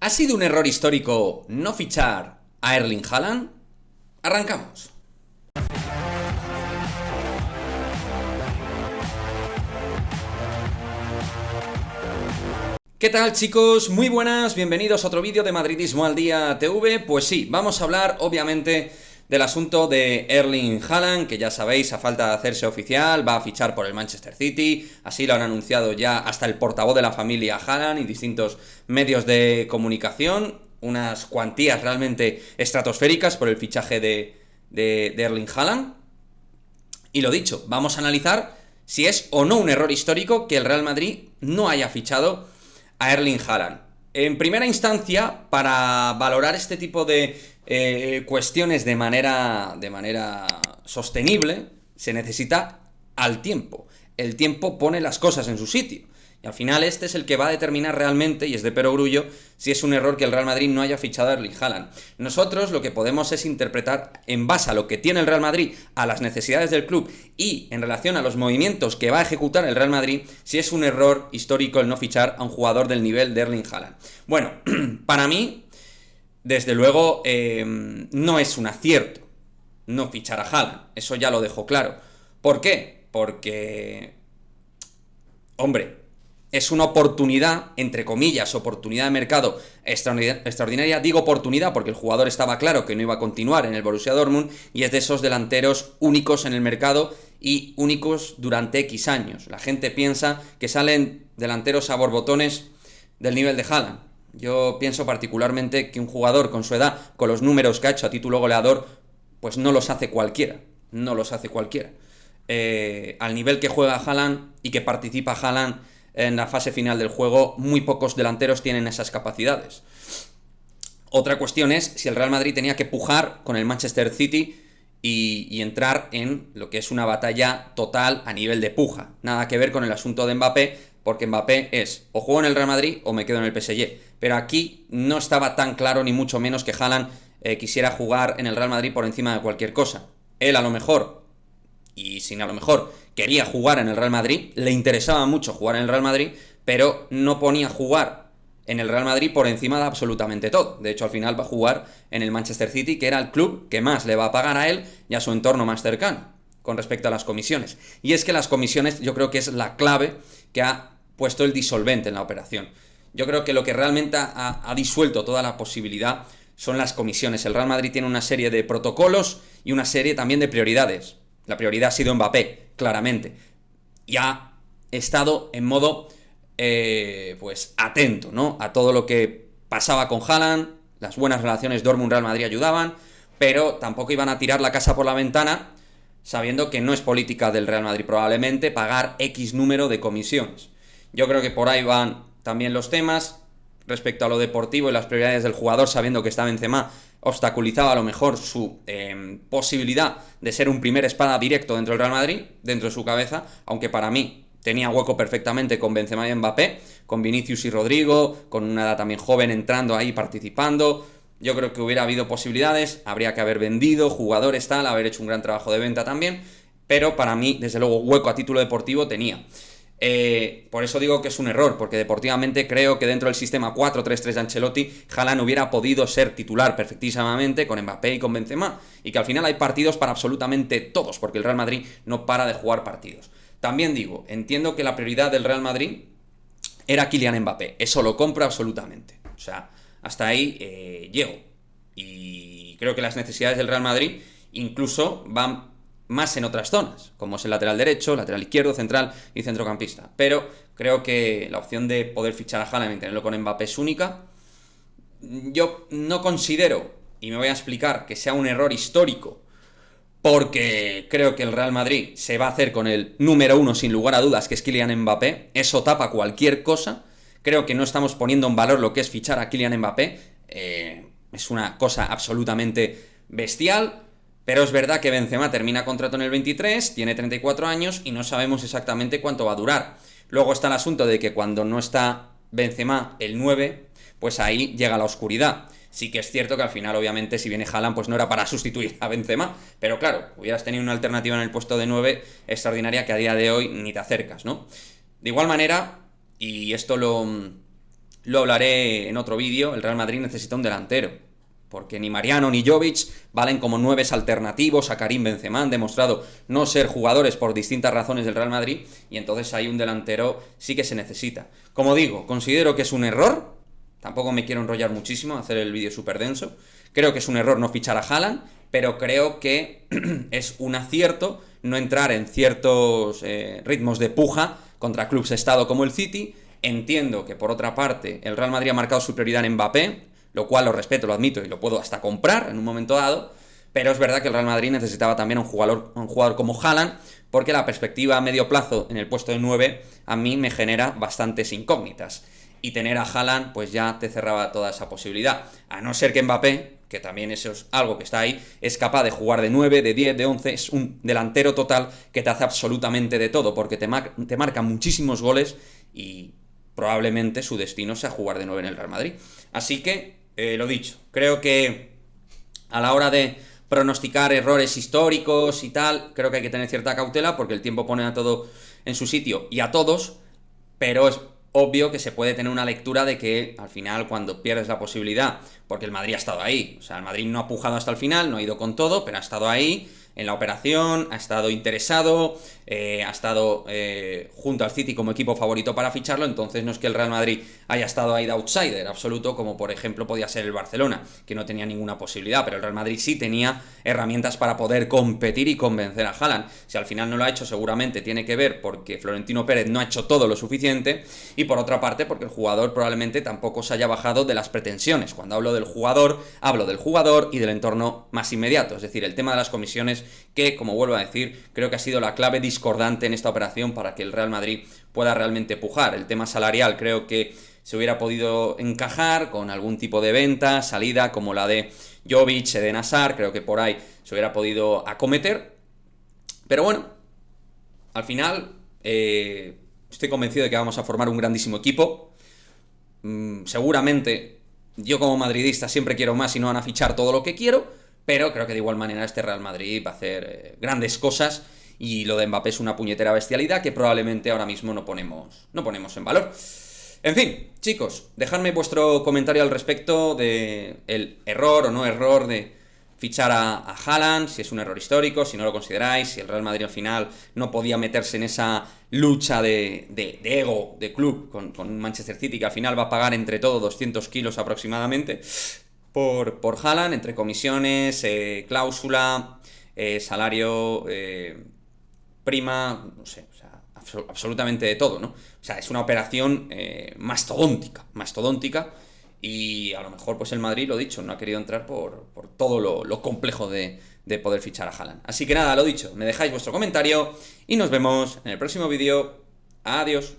¿Ha sido un error histórico no fichar a Erling Haaland? Arrancamos. ¿Qué tal, chicos? Muy buenas, bienvenidos a otro vídeo de Madridismo al Día TV. Pues sí, vamos a hablar obviamente del asunto de Erling Haaland, que ya sabéis, a falta de hacerse oficial, va a fichar por el Manchester City. Así lo han anunciado ya hasta el portavoz de la familia Haaland y distintos medios de comunicación. Unas cuantías realmente estratosféricas por el fichaje de Erling Haaland. Y lo dicho, vamos a analizar si es o no un error histórico que el Real Madrid no haya fichado a Erling Haaland. En primera instancia, para valorar este tipo de cuestiones de manera sostenible, se necesita al tiempo. El tiempo pone las cosas en su sitio. Y al final este es el que va a determinar realmente, y es de perogrullo, si es un error que el Real Madrid no haya fichado a Erling Haaland. Nosotros lo que podemos es interpretar en base a lo que tiene el Real Madrid, a las necesidades del club y en relación a los movimientos que va a ejecutar el Real Madrid, si es un error histórico el no fichar a un jugador del nivel de Erling Haaland. Bueno, para mí, desde luego, no es un acierto no fichar a Haaland. Eso ya lo dejo claro. ¿Por qué? Porque, hombre, es una oportunidad, entre comillas, oportunidad de mercado extraordinaria. Digo oportunidad porque el jugador estaba claro que no iba a continuar en el Borussia Dortmund y es de esos delanteros únicos en el mercado y únicos durante X años. La gente piensa que salen delanteros a borbotones del nivel de Haaland. Yo pienso particularmente que un jugador con su edad, con los números que ha hecho a título goleador, pues no los hace cualquiera. No los hace cualquiera. Al nivel que juega Haaland y que participa Haaland en la fase final del juego, muy pocos delanteros tienen esas capacidades. Otra cuestión es si el Real Madrid tenía que pujar con el Manchester City y entrar en lo que es una batalla total a nivel de puja. Nada que ver con el asunto de Mbappé, porque Mbappé es o juego en el Real Madrid o me quedo en el PSG. Pero aquí no estaba tan claro ni mucho menos que Haaland quisiera jugar en el Real Madrid por encima de cualquier cosa. Él a lo mejor, y sin a lo mejor, quería jugar en el Real Madrid, le interesaba mucho jugar en el Real Madrid, pero no ponía jugar en el Real Madrid por encima de absolutamente todo. De hecho, al final va a jugar en el Manchester City, que era el club que más le va a pagar a él y a su entorno más cercano, con respecto a las comisiones. Y es que las comisiones yo creo que es la clave que ha puesto el disolvente en la operación. Yo creo que lo que realmente ha disuelto toda la posibilidad son las comisiones. El Real Madrid tiene una serie de protocolos y una serie también de prioridades. La prioridad ha sido Mbappé, claramente. Y ha estado en modo, pues, atento, ¿no? A todo lo que pasaba con Haaland. Las buenas relaciones Dortmund-Real Madrid ayudaban, pero tampoco iban a tirar la casa por la ventana, sabiendo que no es política del Real Madrid probablemente pagar X número de comisiones. Yo creo que por ahí van también los temas. Respecto a lo deportivo y las prioridades del jugador, sabiendo que está Benzema, obstaculizaba a lo mejor su posibilidad de ser un primer espada directo dentro del Real Madrid, dentro de su cabeza, aunque para mí tenía hueco perfectamente con Benzema y Mbappé, con Vinicius y Rodrigo, con una edad también joven entrando ahí, participando. Yo creo que hubiera habido posibilidades, habría que haber vendido jugadores, tal, haber hecho un gran trabajo de venta también, pero para mí, desde luego, hueco a título deportivo tenía. Por eso digo que es un error, porque deportivamente creo que dentro del sistema 4-3-3 de Ancelotti, Haaland hubiera podido ser titular perfectísimamente con Mbappé y con Benzema, y que al final hay partidos para absolutamente todos, porque el Real Madrid no para de jugar partidos. También digo, entiendo que la prioridad del Real Madrid era Kylian Mbappé, eso lo compro absolutamente, o sea, hasta ahí llego, y creo que las necesidades del Real Madrid incluso van más en otras zonas, como es el lateral derecho, lateral izquierdo, central y centrocampista. Pero creo que la opción de poder fichar a Haaland y tenerlo con Mbappé es única. Yo no considero, y me voy a explicar, que sea un error histórico, porque creo que el Real Madrid se va a hacer con el número uno sin lugar a dudas, que es Kylian Mbappé. Eso tapa cualquier cosa. Creo que no estamos poniendo en valor lo que es fichar a Kylian Mbappé. Es una cosa absolutamente bestial. Pero es verdad que Benzema termina contrato en el 23, tiene 34 años y no sabemos exactamente cuánto va a durar. Luego está el asunto de que cuando no está Benzema, el 9, pues ahí llega la oscuridad. Sí que es cierto que al final, obviamente, si viene Haaland, pues no era para sustituir a Benzema, pero claro, hubieras tenido una alternativa en el puesto de 9 extraordinaria que a día de hoy ni te acercas, ¿no? De igual manera, y esto lo lo hablaré en otro vídeo, el Real Madrid necesita un delantero. Porque ni Mariano ni Jovic valen como 9 alternativos a Karim Benzema. Han demostrado no ser jugadores por distintas razones del Real Madrid. Y entonces ahí un delantero sí que se necesita. Como digo, considero que es un error. Tampoco me quiero enrollar muchísimo, hacer el vídeo súper denso. Creo que es un error no fichar a Haaland. Pero creo que es un acierto no entrar en ciertos ritmos de puja contra clubes estado como el City. Entiendo que por otra parte el Real Madrid ha marcado su prioridad en Mbappé, lo cual lo respeto, lo admito y lo puedo hasta comprar en un momento dado, pero es verdad que el Real Madrid necesitaba también a un jugador como Haaland, porque la perspectiva a medio plazo en el puesto de 9 a mí me genera bastantes incógnitas, y tener a Haaland pues ya te cerraba toda esa posibilidad, a no ser que Mbappé, que también eso es algo que está ahí, es capaz de jugar de 9, de 10, de 11, es un delantero total que te hace absolutamente de todo, porque te marca muchísimos goles y probablemente su destino sea jugar de 9 en el Real Madrid. Así que, lo dicho, creo que a la hora de pronosticar errores históricos y tal, creo que hay que tener cierta cautela porque el tiempo pone a todo en su sitio y a todos, pero es obvio que se puede tener una lectura de que al final cuando pierdes la posibilidad, porque el Madrid ha estado ahí, o sea, el Madrid no ha pujado hasta el final, no ha ido con todo, pero ha estado ahí en la operación, ha estado interesado, ha estado junto al City como equipo favorito para ficharlo, entonces no es que el Real Madrid haya estado ahí de outsider absoluto, como por ejemplo podía ser el Barcelona, que no tenía ninguna posibilidad, pero el Real Madrid sí tenía herramientas para poder competir y convencer a Haaland. Si al final no lo ha hecho, seguramente tiene que ver porque Florentino Pérez no ha hecho todo lo suficiente, y por otra parte porque el jugador probablemente tampoco se haya bajado de las pretensiones. Cuando hablo del jugador y del entorno más inmediato, es decir, el tema de las comisiones, que, como vuelvo a decir, creo que ha sido la clave discordante en esta operación para que el Real Madrid pueda realmente pujar. El tema salarial creo que se hubiera podido encajar con algún tipo de venta, salida, como la de Jovic, Eden Hazard, creo que por ahí se hubiera podido acometer. Pero bueno, al final estoy convencido de que vamos a formar un grandísimo equipo. Seguramente, yo como madridista siempre quiero más y no van a fichar todo lo que quiero, pero creo que de igual manera este Real Madrid va a hacer grandes cosas y lo de Mbappé es una puñetera bestialidad que probablemente ahora mismo no ponemos en valor. En fin, chicos, dejadme vuestro comentario al respecto de el error o no error de fichar a Haaland, si es un error histórico, si no lo consideráis, si el Real Madrid al final no podía meterse en esa lucha de ego de club con Manchester City, que al final va a pagar entre todo 200 kilos aproximadamente por Haaland, entre comisiones, cláusula, salario, prima, no sé, o sea, absolutamente de todo, ¿no? O sea, es una operación mastodóntica, y a lo mejor pues el Madrid, lo dicho, no ha querido entrar por todo lo complejo de poder fichar a Haaland. Así que nada, lo dicho, me dejáis vuestro comentario y nos vemos en el próximo vídeo. Adiós.